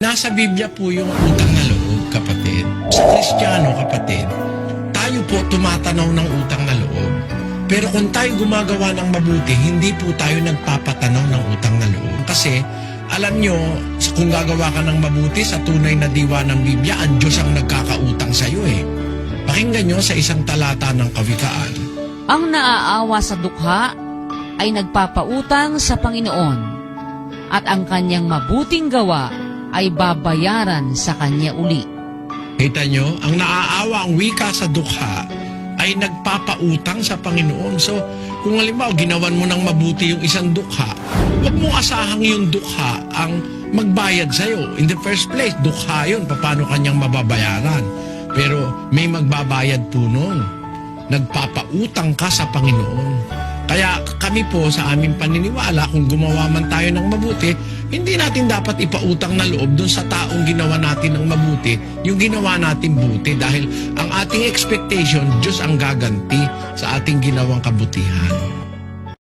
Nasa Biblia po yung utang na loob, kapatid. Sa Kristiyano, kapatid, tayo po tumatanaw ng utang na loob. Pero kung tayo gumagawa ng mabuti, hindi po tayo nagpapatanaw ng utang na loob. Kasi, alam nyo, kung gagawa ka ng mabuti sa tunay na diwa ng Biblia, ang Diyos ang nagkakautang sa iyo eh. Pakinggan nyo sa isang talata ng Kawikaan. Ang naaawa sa dukha ay nagpapautang sa Panginoon, at ang kanyang mabuting gawa ay babayaran sa kanya uli. Kita nyo, ang naaawa, ang wika sa dukha, ay nagpapautang sa Panginoon. So, kung halimbawa, ginawan mo ng mabuti yung isang dukha, huwag mong asahang yung dukha ang magbayad sa'yo. In the first place, dukha yun, paano kanyang mababayaran? Pero may magbabayad po nun. Nagpapautang ka sa Panginoon. Kaya kami po sa aming paniniwala, kung gumawa man tayo ng mabuti, hindi natin dapat ipautang na loob dun sa taong ginawa natin ng mabuti, yung ginawa natin buti. Dahil ang ating expectation, Diyos ang gaganti sa ating ginawang kabutihan.